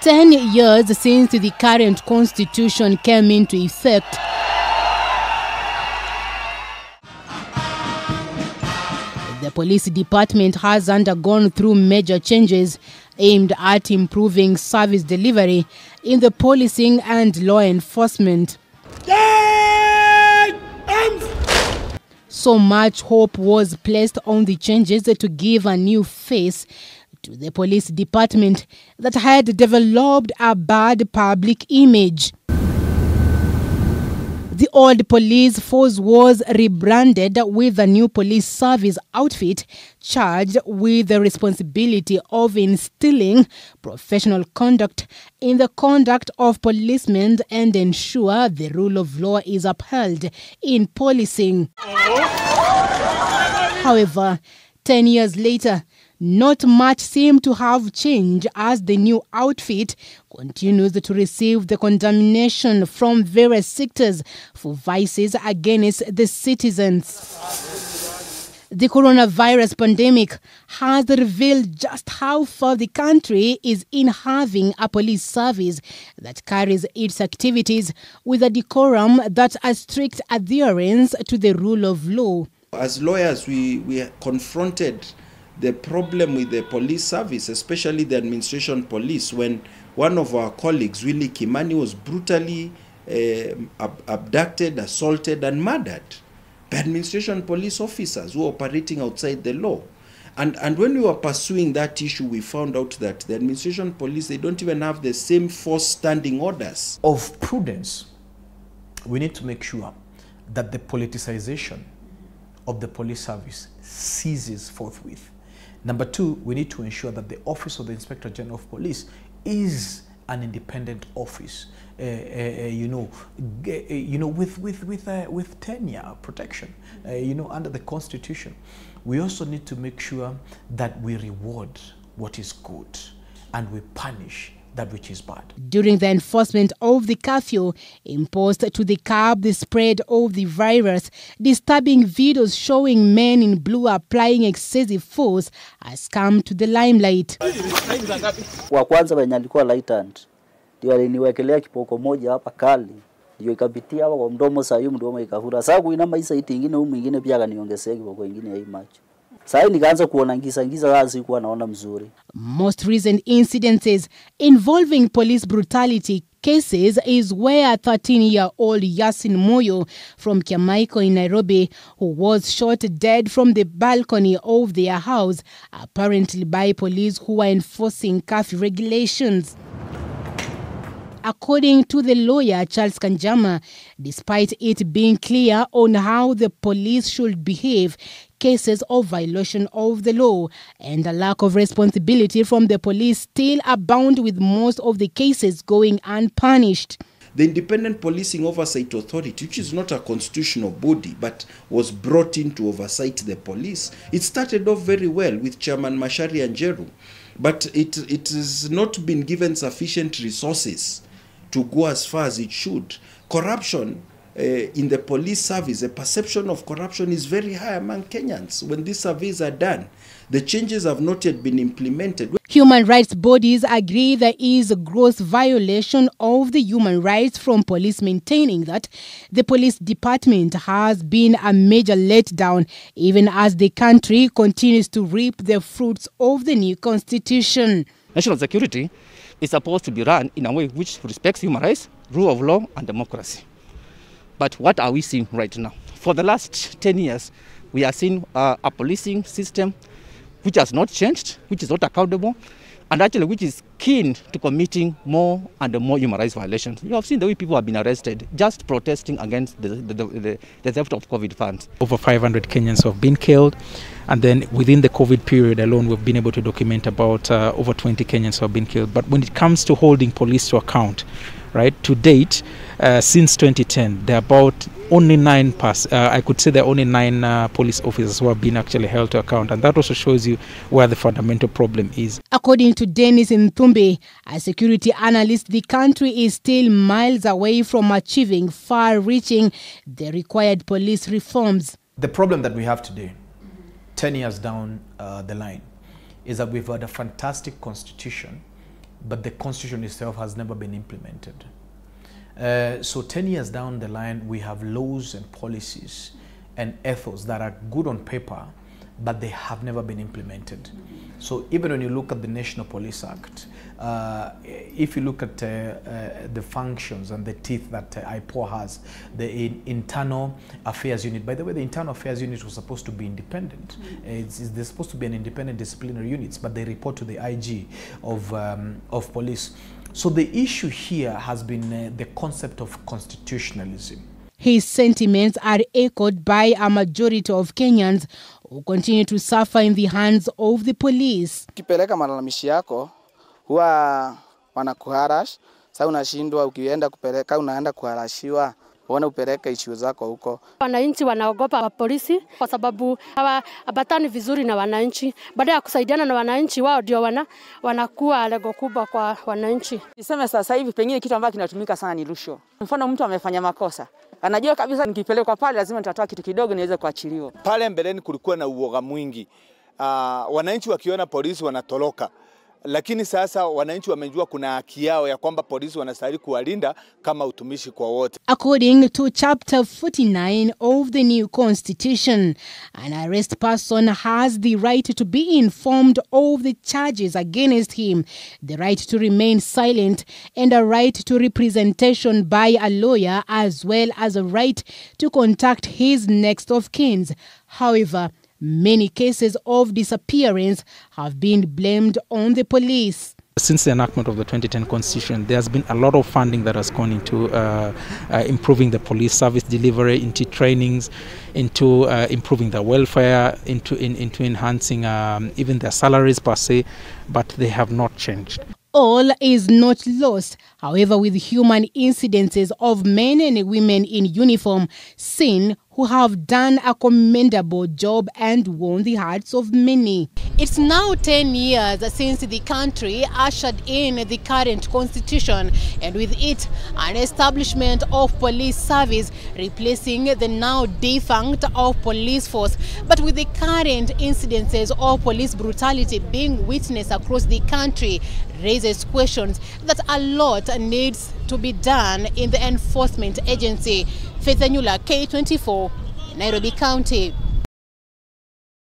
10 years since the current constitution came into effect, the police department has undergone through major changes aimed at improving service delivery in the policing and law enforcement. So much hope was placed on the changes to give a new face to the police department that had developed a bad public image. The old police force was rebranded with a new police service outfit charged with the responsibility of instilling professional conduct in the conduct of policemen and ensure the rule of law is upheld in policing. However, 10 years later, not much seems to have changed as the new outfit continues to receive the condemnation from various sectors for vices against the citizens. The coronavirus pandemic has revealed just how far the country is in having a police service that carries its activities with a decorum that's a strict adherence to the rule of law. As lawyers, we confronted the problem with the police service, especially the administration police, when one of our colleagues, Willie Kimani, was brutally abducted, assaulted, and murdered by administration police officers who were operating outside the law. And when we were pursuing that issue, we found out that the administration police, they don't even have the same force standing orders. Of prudence, we need to make sure that the politicization of the police service ceases forthwith. Number two, we need to ensure that the Office of the Inspector General of Police is an independent office, with tenure protection, under the Constitution. We also need to make sure that we reward what is good and we punish that which is bad. During the enforcement of the curfew imposed to curb the spread of the virus, disturbing videos showing men in blue applying excessive force has come to the limelight. Wa kwanza wenye alikuwa lieutenant ndio aliniwekelea kipoko moja hapa kali ndio ikapitia hapa kwa mdomo, saa hiyo mdomo ikafura. Sasa kuinama hii side nyingine huko mwingine pia akaniongezea kipoko nyingine ya hii macho. Sasa nikaanza kuona ngisa sasa sikuwa naona mzuri. Most recent incidences involving police brutality cases is where 13-year-old Yasin Moyo from Kiamaiko in Nairobi, who was shot dead from the balcony of their house, apparently by police who were enforcing curfew regulations. According to the lawyer Charles Kanjama, despite it being clear on how the police should behave, cases of violation of the law and a lack of responsibility from the police still abound, with most of the cases going unpunished. The Independent Policing Oversight Authority, which is not a constitutional body but was brought in to oversight the police, it started off very well with Chairman Mashari and Jeru, but it has not been given sufficient resources to go as far as it should. Corruption in the police service, the perception of corruption is very high among Kenyans. When these surveys are done, the changes have not yet been implemented. Human rights bodies agree there is a gross violation of the human rights from police, maintaining that the police department has been a major letdown, even as the country continues to reap the fruits of the new constitution. National security is supposed to be run in a way which respects human rights, rule of law, and democracy. But what are we seeing right now? For the last 10 years, we are seeing a policing system which has not changed, which is not accountable, and actually which is keen to committing more and more human rights violations. You have seen the way people have been arrested just protesting against the theft of COVID funds. Over 500 Kenyans have been killed, and then within the COVID period alone, we've been able to document about over 20 Kenyans have been killed. But when it comes to holding police to account, right, to date, since 2010, there are about only 9 police officers who have been actually held to account, and that also shows you where the fundamental problem is. According to Dennis Nthumbe, a security analyst, the country is still miles away from achieving far-reaching the required police reforms. The problem that we have today, 10 years down the line, is that we've had a fantastic constitution but the constitution itself has never been implemented. So 10 years down the line, we have laws and policies and ethos that are good on paper, but they have never been implemented. So even when you look at the National Police Act, if you look at the functions and the teeth that IPOA has, the Internal Affairs Unit, by the way, the Internal Affairs Unit was supposed to be independent. They're supposed to be an independent disciplinary units, but they report to the IG of police. So the issue here has been the concept of constitutionalism. His sentiments are echoed by a majority of Kenyans who continue to suffer in the hands of the police. Ukipeleka malalamishi yako huwa wanakuharash. Sasa unashindwa, ukienda kupeleka unaenda kuharashiwa. Wana upeleka issue zako huko. Wananchi wanaogopa polisi kwa sababu hawaambatani vizuri na wananchi. Baada ya kusaidiana na wananchi, wao ndio wanakuwa lengo kubwa kwa wananchi. Niseme sasa hivi pengine kitu ambacho kinatumika sana ni rushwa. Mfano mtu amefanya makosa, anajua kabisa nikipelekwa pale lazima nitatoa kitu kidogo niweze kuachiliwa. Pale mbeleni kulikuwa na uoga mwingi. Wananchi wakiona polisi wanatoroka. Lakini sasa wananchi wamejua kuna haki yao ya kwamba polisi wanastahili kuwalinda kama utumishi kwa wote. According to Chapter 49 of the new constitution, an arrest person has the right to be informed of the charges against him, the right to remain silent, and a right to representation by a lawyer, as well as a right to contact his next of kin. However, many cases of disappearance have been blamed on the police. Since the enactment of the 2010 Constitution, there's been a lot of funding that has gone into improving the police service delivery, into trainings, into improving their welfare, into enhancing even their salaries per se, but they have not changed. All is not lost, however, with human incidences of men and women in uniform seen who have done a commendable job and won the hearts of many. It's now 10 years since the country ushered in the current constitution, and with it, an establishment of police service replacing the now defunct of police force. But with the current incidences of police brutality being witnessed across the country, raises questions that a lot needs to be done in the enforcement agency. Faith Anyula, K24, Nairobi County.